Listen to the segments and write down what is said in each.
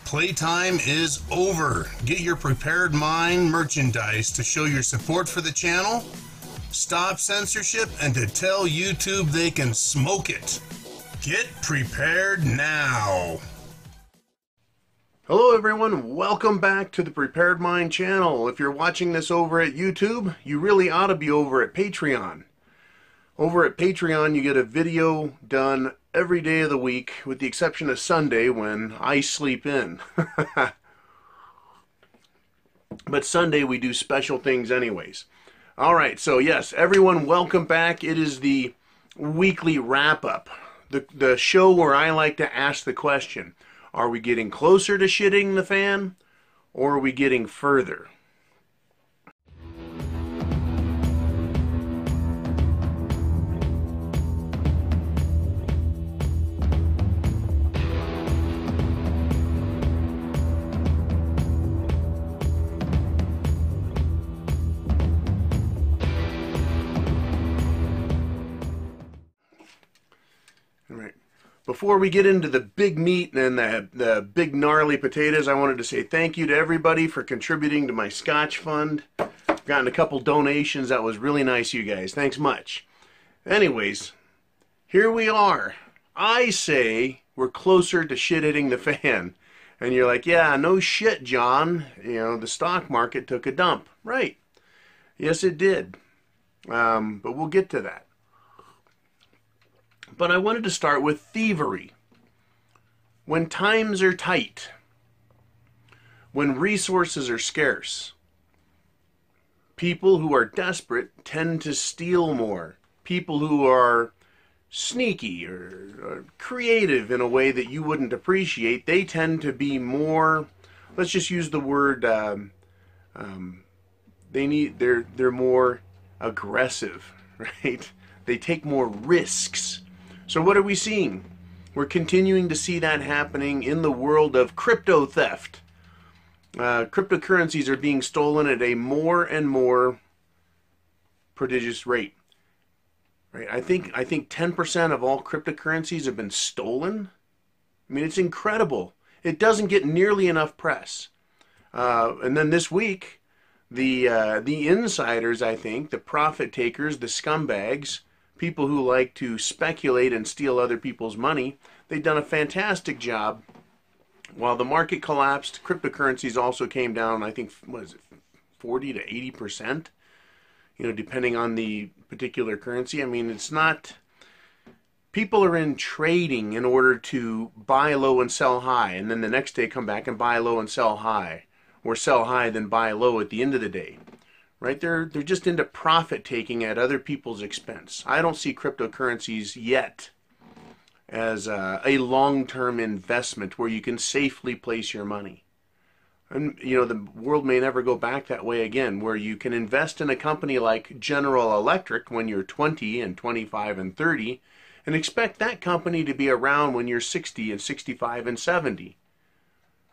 Playtime is over. Get your Prepared Mind merchandise to show your support for the channel, stop censorship, and to tell YouTube they can smoke it. Get prepared now. Hello everyone, welcome back to the Prepared Mind channel. If you're watching this over at YouTube, you really ought to be over at Patreon. Over at Patreon, you get a video done every day of the week, with the exception of Sunday when I sleep in. But Sunday we do special things anyways. Alright, so yes, everyone welcome back. It is the weekly wrap-up. The show where I like to ask the question, are we getting closer to shitting the fan, or are we getting further? Before we get into the big meat and the big gnarly potatoes, I wanted to say thank you to everybody for contributing to my Scotch fund. I've gotten a couple donations. That was really nice, you guys. Thanks much. Anyways, here we are. I say we're closer to shit hitting the fan. And you're like, yeah, no shit, John. You know, the stock market took a dump. Right. Yes, it did. But we'll get to that. But I wanted to start with thievery. When times are tight, when resources are scarce, people who are desperate tend to steal more. People who are sneaky or creative in a way that you wouldn't appreciate, they tend to be more, let's just use the word, they're more aggressive, right? They take more risks. So what are we seeing? We're continuing to see that happening in the world of crypto theft. Cryptocurrencies are being stolen at a more and more prodigious rate. Right? I think 10% of all cryptocurrencies have been stolen. I mean, it's incredible. It doesn't get nearly enough press. And then this week, the insiders, I think, the profit takers, the scumbags, people who like to speculate and steal other people's money, they've done a fantastic job. While the market collapsed, cryptocurrencies also came down, I think, what is it, 40 to 80%? You know, depending on the particular currency. I mean, it's not... People are in trading in order to buy low and sell high, and then the next day come back and buy low and sell high. Or sell high, then buy low at the end of the day. Right? They're just into profit taking at other people's expense. I don't see cryptocurrencies yet as a long-term investment where you can safely place your money. And you know, the world may never go back that way again, where you can invest in a company like General Electric when you're 20 and 25 and 30 and expect that company to be around when you're 60 and 65 and 70.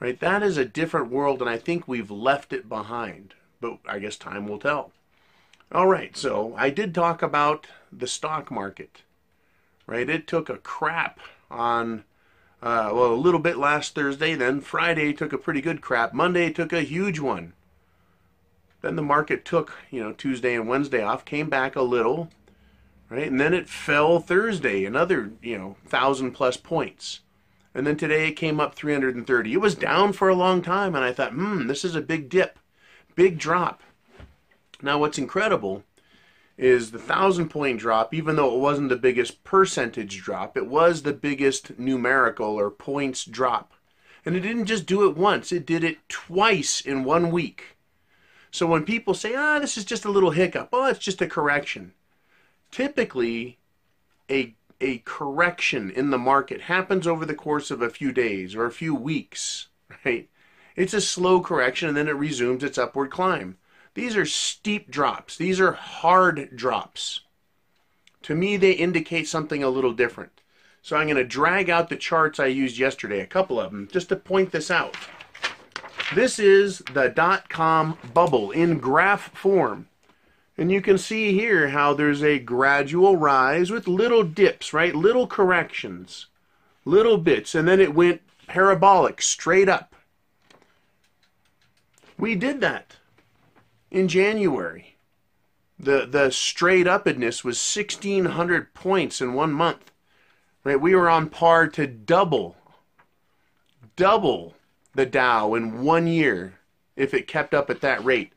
Right? That is a different world, and I think we've left it behind. But I guess time will tell. All right, so I did talk about the stock market, right? It took a crap on, well, a little bit last Thursday. Then Friday took a pretty good crap. Monday took a huge one. Then the market took, you know, Tuesday and Wednesday off, came back a little, right? And then it fell Thursday, another, you know, 1,000+ points. And then today it came up 330. It was down for a long time, and I thought, this is a big dip. Big drop. Now what's incredible is the 1,000-point drop, even though it wasn't the biggest percentage drop, it was the biggest numerical or points drop. And it didn't just do it once, it did it twice in 1 week. So when people say, this is just a little hiccup, it's just a correction. Typically, a correction in the market happens over the course of a few days or a few weeks, right? It's a slow correction, and then it resumes its upward climb. These are steep drops. These are hard drops. To me, they indicate something a little different. So I'm going to drag out the charts I used yesterday, a couple of them, just to point this out. This is the dot-com bubble in graph form. And you can see here how there's a gradual rise with little dips, right? Little corrections, little bits, and then it went parabolic straight up. We did that in January. The straight upness was 1,600 points in 1 month. Right? We were on par to double the Dow in 1 year if it kept up at that rate.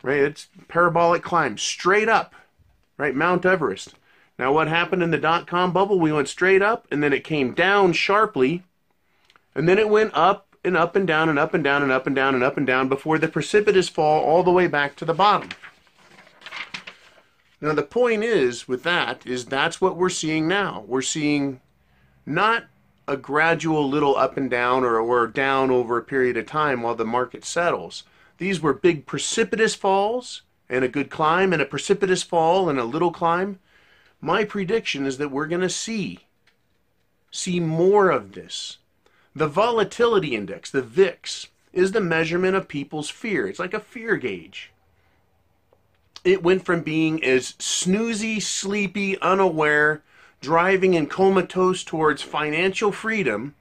Right? It's parabolic climb, straight up. Right? Mount Everest. Now what happened in the dot-com bubble? We went straight up, and then it came down sharply, and then it went up and up and down and up and down and up and down and up and down before the precipitous fall all the way back to the bottom. Now the point is, with that, is that's what we're seeing now. We're seeing not a gradual little up and down or down over a period of time while the market settles. These were big precipitous falls and a good climb and a precipitous fall and a little climb. My prediction is that we're going to see more of this. The volatility index, the VIX, is the measurement of people's fear. It's like a fear gauge. It went from being as snoozy, sleepy, unaware, driving and comatose towards financial freedom,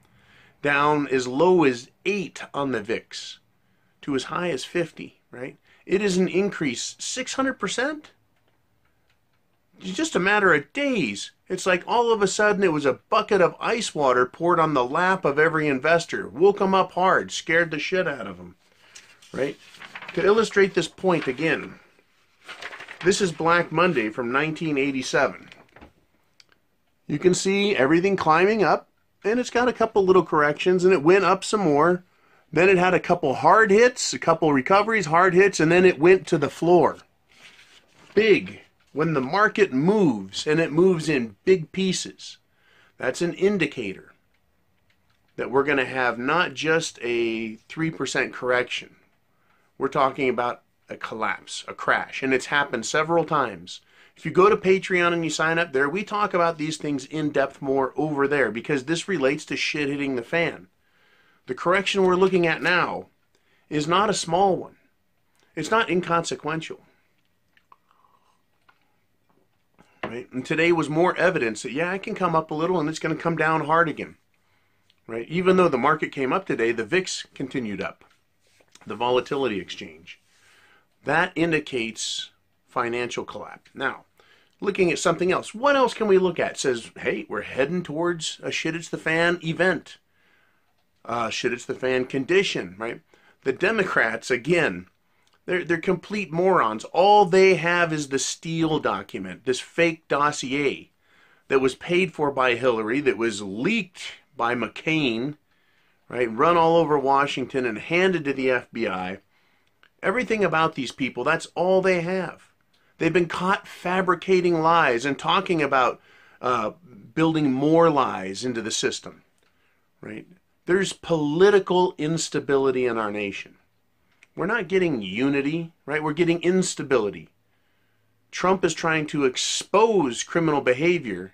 down as low as 8 on the VIX, to as high as 50, right? It is an increase 600%. It's just a matter of days. It's like all of a sudden it was a bucket of ice water poured on the lap of every investor. Woke them up hard, scared the shit out of them, right? To illustrate this point again, this is Black Monday from 1987. You can see everything climbing up, and it's got a couple little corrections, and it went up some more. Then it had a couple hard hits, a couple recoveries, hard hits, and then it went to the floor. Big. When the market moves, and it moves in big pieces, that's an indicator that we're going to have not just a 3% correction. We're talking about a collapse, a crash, and it's happened several times. If you go to Patreon and you sign up there, we talk about these things in depth more over there because this relates to shit hitting the fan. The correction we're looking at now is not a small one. It's not inconsequential. Right? And today was more evidence that, yeah, it can come up a little and it's going to come down hard again. Right? Even though the market came up today, the VIX continued up. The volatility exchange. That indicates financial collapse. Now, looking at something else. What else can we look at? It says, hey, we're heading towards a shit it's the fan event. Shit it's the fan condition, right? The Democrats, again, they're complete morons. All they have is the Steele document, this fake dossier that was paid for by Hillary, that was leaked by McCain, right? Run all over Washington and handed to the FBI. Everything about these people, that's all they have. They've been caught fabricating lies and talking about building more lies into the system, right? There's political instability in our nation. We're not getting unity, right? We're getting instability. Trump is trying to expose criminal behavior,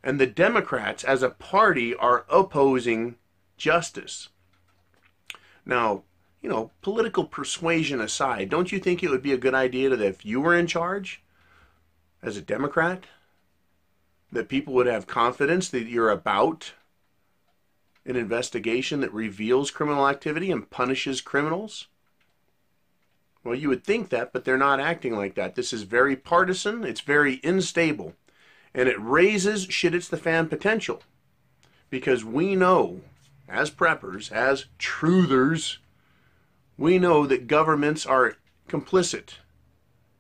and the Democrats, as a party, are opposing justice. Now, you know, political persuasion aside, don't you think it would be a good idea that if you were in charge as a Democrat, that people would have confidence that you're about an investigation that reveals criminal activity and punishes criminals? Well, you would think that, but they're not acting like that. This is very partisan, it's very unstable, and it raises shit it's the fan potential. Because we know, as preppers, as truthers, we know that governments are complicit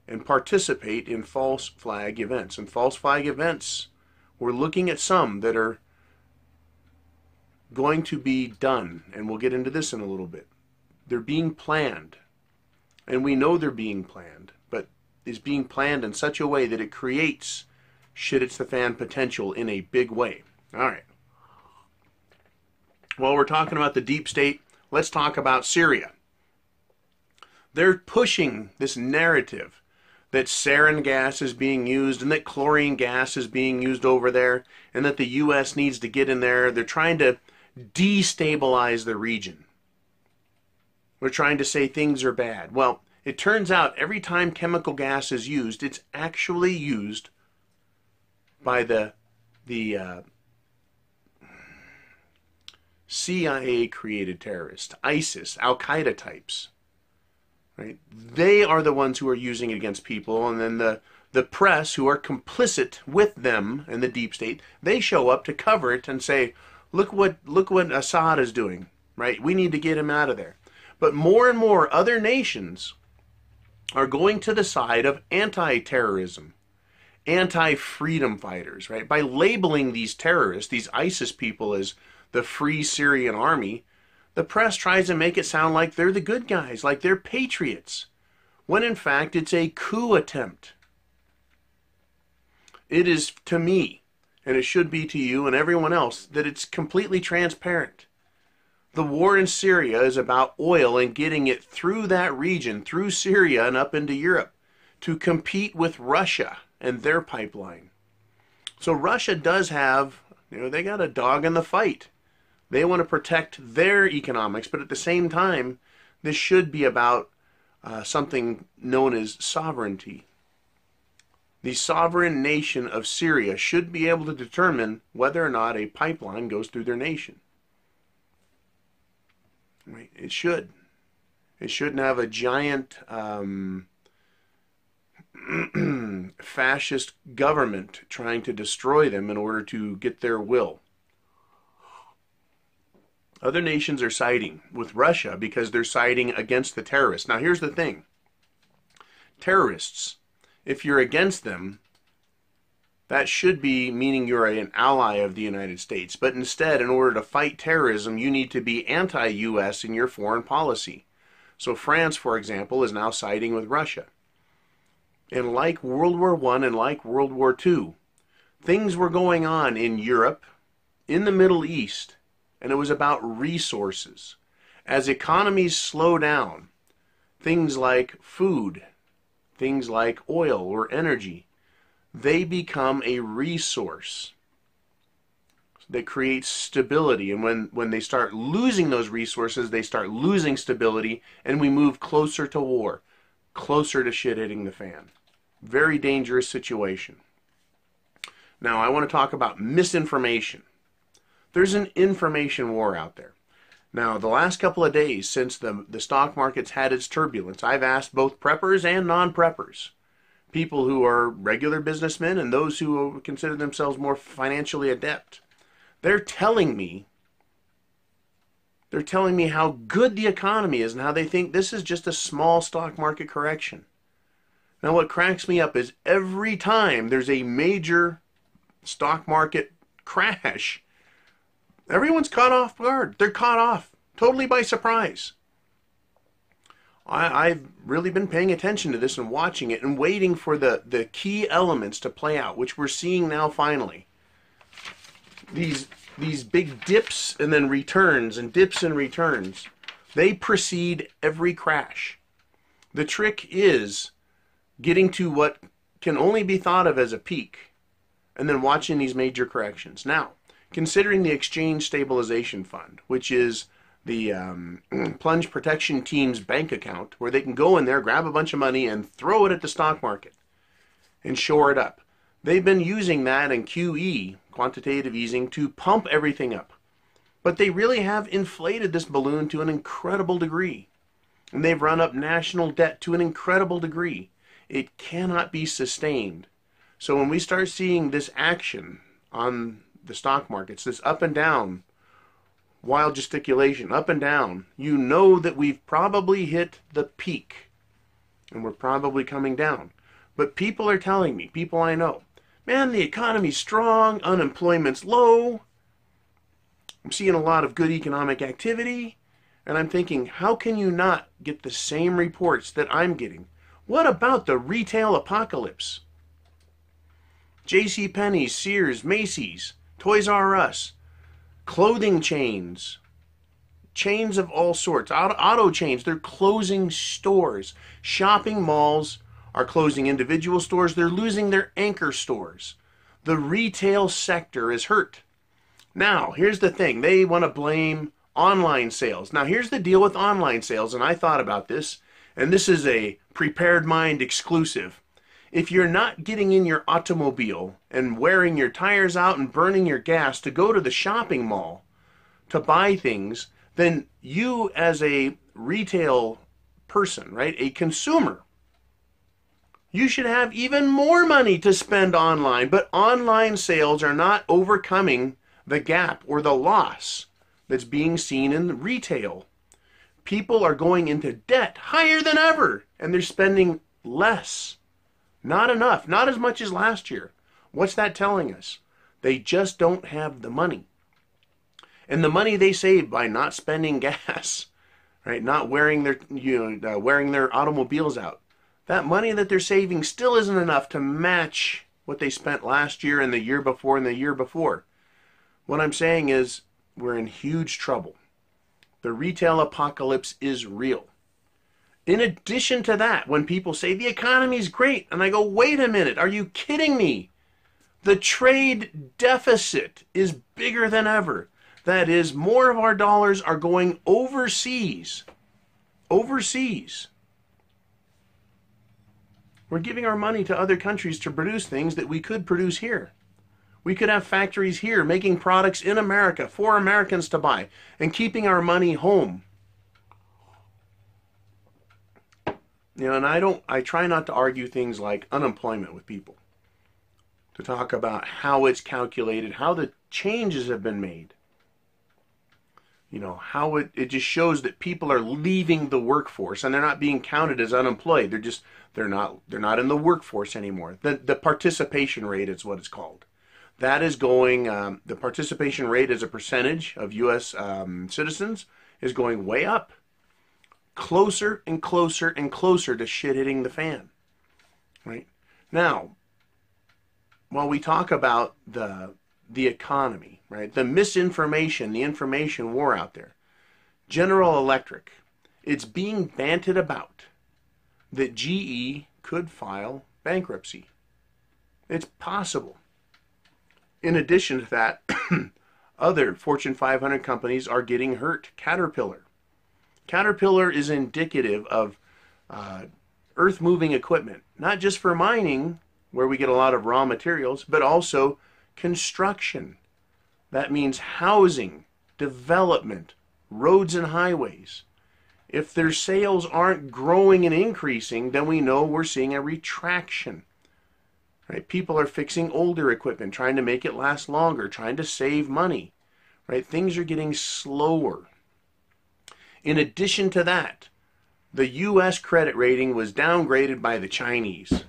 and participate in false flag events. And false flag events, we're looking at some that are going to be done, and we'll get into this in a little bit. They're being planned. And we know they're being planned, but is being planned in such a way that it creates shit it's the fan potential in a big way. All right. While we're talking about the deep state, let's talk about Syria. They're pushing this narrative that sarin gas is being used and that chlorine gas is being used over there and that the U.S. needs to get in there. They're trying to destabilize the region. We're trying to say things are bad. Well, it turns out every time chemical gas is used, it's actually used by the CIA-created terrorists, ISIS, Al-Qaeda types. right? They are the ones who are using it against people, and then the press, who are complicit with them and the deep state, they show up to cover it and say, look what Assad is doing, right? We need to get him out of there. But more and more other nations are going to the side of anti-terrorism, anti-freedom fighters, right? By labeling these terrorists, these ISIS people, as the Free Syrian Army, the press tries to make it sound like they're the good guys, like they're patriots, when in fact it's a coup attempt. It is to me, and it should be to you and everyone else, that it's completely transparent. The war in Syria is about oil and getting it through that region, through Syria and up into Europe, to compete with Russia and their pipeline. So Russia does have, they got a dog in the fight. They want to protect their economics, but at the same time, this should be about something known as sovereignty. The sovereign nation of Syria should be able to determine whether or not a pipeline goes through their nation. Right? It should. It shouldn't have a giant fascist government trying to destroy them in order to get their will. Other nations are siding with Russia because they're siding against the terrorists. Now here's the thing. Terrorists, if you're against them, that should be meaning you're an ally of the United States. But instead, in order to fight terrorism, you need to be anti-U.S. in your foreign policy. So France, for example, is now siding with Russia. And like World War I and like World War II, things were going on in Europe, in the Middle East, and it was about resources. As economies slow down, things like food, things like oil or energy, they become a resource that creates stability. And when they start losing those resources, they start losing stability, and we move closer to war, closer to shit hitting the fan. Very dangerous situation. Now, I want to talk about misinformation. There's an information war out there. Now, the last couple of days since the stock market's had its turbulence, I've asked both preppers and non-preppers, people who are regular businessmen and those who consider themselves more financially adept. They're telling me how good the economy is and how they think this is just a small stock market correction. Now, what cracks me up is every time there's a major stock market crash, everyone's caught off guard. They're caught off totally by surprise. I've really been paying attention to this and watching it and waiting for the key elements to play out, which we're seeing now finally. These big dips and then returns and dips and returns, they precede every crash. The trick is getting to what can only be thought of as a peak and then watching these major corrections. Now, considering the Exchange Stabilization Fund, which is the plunge protection team's bank account, where they can go in there, grab a bunch of money, and throw it at the stock market and shore it up. They've been using that in QE, quantitative easing, to pump everything up. But they really have inflated this balloon to an incredible degree. And they've run up national debt to an incredible degree. It cannot be sustained. So when we start seeing this action on the stock markets, this up and down, wild gesticulation, up and down, you know that we've probably hit the peak and we're probably coming down. But people are telling me, people I know, man, the economy's strong, unemployment's low, I'm seeing a lot of good economic activity, and I'm thinking, how can you not get the same reports that I'm getting? What about the retail apocalypse? JCPenney, Sears, Macy's, Toys R Us, clothing chains, chains of all sorts, auto chains, they're closing stores. Shopping malls are closing individual stores. They're losing their anchor stores. The retail sector is hurt. Now, here's the thing. They want to blame online sales. Now, here's the deal with online sales, and I thought about this, and this is a Prepared Mind exclusive. If you're not getting in your automobile and wearing your tires out and burning your gas to go to the shopping mall to buy things, then you as a retail person, right? A consumer. You should have even more money to spend online, but online sales are not overcoming the gap or the loss that's being seen in retail. People are going into debt higher than ever, and they're spending less. Not enough, not as much as last year. What's that telling us? They just don't have the money. And the money they save by not spending gas, right? Not wearing their, wearing their automobiles out. That money that they're saving still isn't enough to match what they spent last year and the year before and the year before. What I'm saying is we're in huge trouble. The retail apocalypse is real. In addition to that, when people say the economy's great, and I go, wait a minute, are you kidding me? The trade deficit is bigger than ever. That is, more of our dollars are going overseas. Overseas. We're giving our money to other countries to produce things that we could produce here. We could have factories here making products in America for Americans to buy and keeping our money home. And I try not to argue things like unemployment with people. To talk about how it's calculated, how the changes have been made. How it just shows that people are leaving the workforce and they're not being counted as unemployed. They're not in the workforce anymore. The participation rate is what it's called. That is going, the participation rate as a percentage of U.S. Citizens is going way up. Closer and closer and closer to shit hitting the fan. Right? Now, while we talk about the economy, right? The misinformation, the information war out there. General Electric, it's being banted about that GE could file bankruptcy. It's possible. In addition to that, other Fortune 500 companies are getting hurt. Caterpillar. Caterpillar is indicative of earth-moving equipment, not just for mining, where we get a lot of raw materials, but also construction. That means housing, development, roads and highways. If their sales aren't growing and increasing, then we know we're seeing a retraction. Right? People are fixing older equipment, trying to make it last longer, trying to save money. Right? Things are getting slower. In addition to that, the U.S. credit rating was downgraded by the Chinese.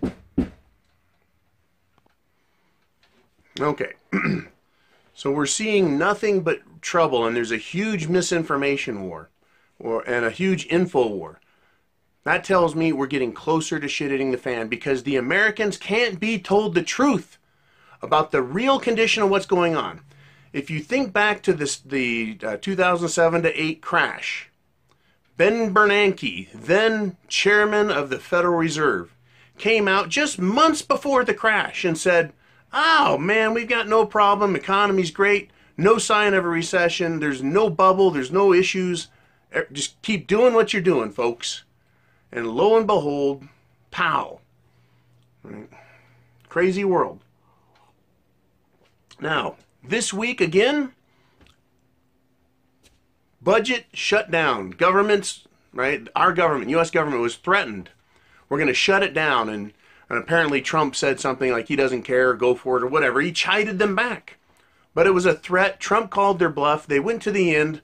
Okay, so we're seeing nothing but trouble, and there's a huge misinformation war, and a huge info war. That tells me we're getting closer to shit hitting the fan because the Americans can't be told the truth about the real condition of what's going on. If you think back to the 2007 to 8 crash, Ben Bernanke, then chairman of the Federal Reserve, came out just months before the crash and said, oh man, we've got no problem, economy's great, no sign of a recession, there's no bubble, there's no issues, just keep doing what you're doing, folks. And lo and behold, pow. Right? Crazy world. Now, this week again, budget shut down. Governments, right, our government, U.S. government was threatened. We're going to shut it down, and apparently Trump said something like he doesn't care, go for it, or whatever. He chided them back. But it was a threat. Trump called their bluff. They went to the end.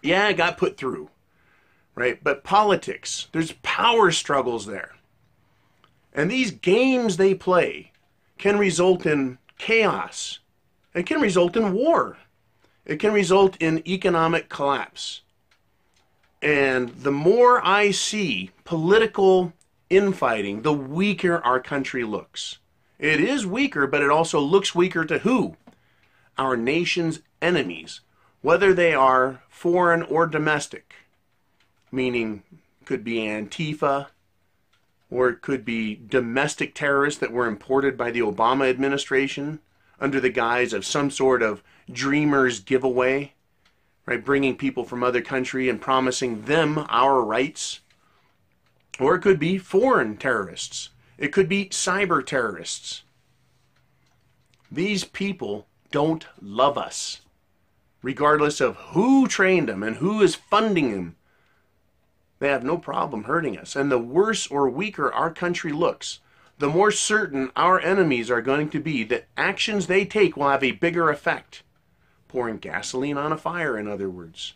Yeah, it got put through. Right? But politics, there's power struggles there. And these games they play can result in chaos. It can result in war. It can result in economic collapse. And the more I see political infighting, the weaker our country looks. It is weaker, but it also looks weaker to who? Our nation's enemies, whether they are foreign or domestic, meaning could be Antifa, or it could be domestic terrorists that were imported by the Obama administration under the guise of some sort of dreamers giveaway, right? Bringing people from other country and promising them our rights. Or it could be foreign terrorists. It could be cyber terrorists. These people don't love us, regardless of who trained them and who is funding them. They have no problem hurting us. And the worse or weaker our country looks, the more certain our enemies are going to be that actions they take will have a bigger effect. Pouring gasoline on a fire, in other words.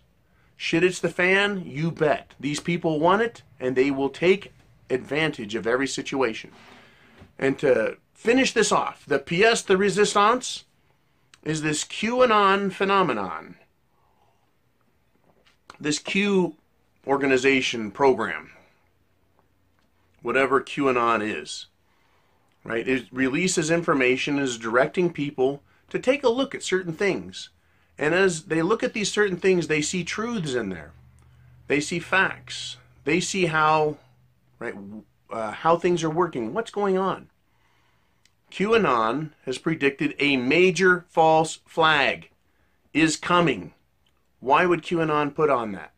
Shit hits the fan, you bet. These people want it, and they will take advantage of every situation. And to finish this off, the pièce de résistance is this QAnon phenomenon. This Q organization program, whatever QAnon is, right? It releases information, is directing people to take a look at certain things. And as they look at these certain things, they see truths in there. They see facts. They see how, right, how things are working, what's going on. QAnon has predicted a major false flag is coming. Why would QAnon put on that?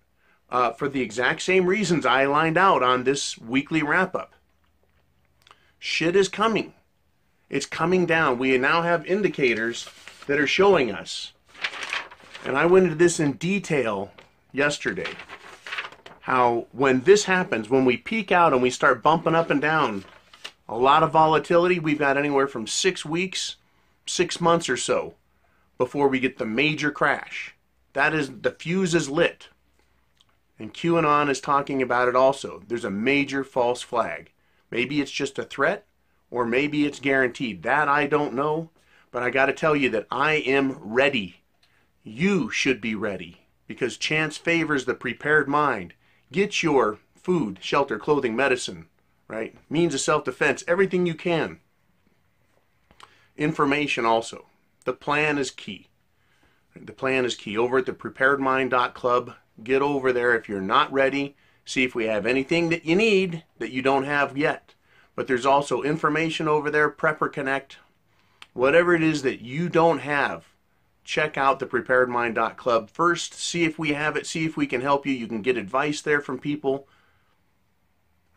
For the exact same reasons I lined out on this weekly wrap-up. Shit is coming. It's coming down. We now have indicators that are showing us. And I went into this in detail yesterday. How when this happens, when we peak out and we start bumping up and down, a lot of volatility, we've got anywhere from 6 weeks, 6 months or so, before we get the major crash. That is, the fuse is lit. And QAnon is talking about it also. There's a major false flag. Maybe it's just a threat, or maybe it's guaranteed. That I don't know, but I got to tell you that I am ready. You should be ready, because chance favors the prepared mind. Get your food, shelter, clothing, medicine, right? Means of self-defense, everything you can. Information also. The plan is key. The plan is key. Over at the preparedmind.club, get over there if you're not ready. See if we have anything that you need that you don't have yet. But there's also information over there, Prepper Connect. Whatever it is that you don't have, check out the preparedmind.club first. See if we have it. See if we can help you. You can get advice there from people.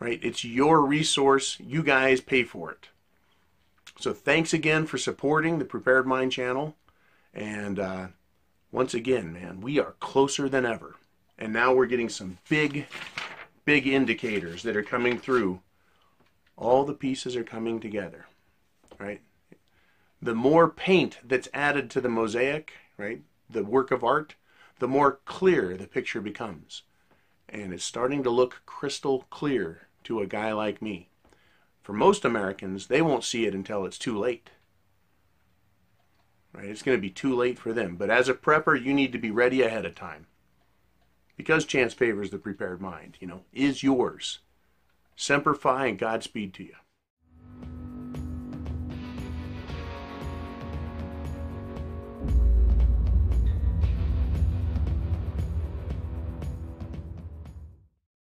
Right? It's your resource. You guys pay for it. So thanks again for supporting the Prepared Mind channel. And once again, man, we are closer than ever. And now we're getting some big indicators that are coming through. All the pieces are coming together. Right? The more paint that's added to the mosaic, right, the work of art, the more clear the picture becomes. And it's starting to look crystal clear to a guy like me. For most Americans, they won't see it until it's too late. Right? It's going to be too late for them. But as a prepper, you need to be ready ahead of time. Because chance favors the prepared mind, is yours. Semper Fi and Godspeed to you.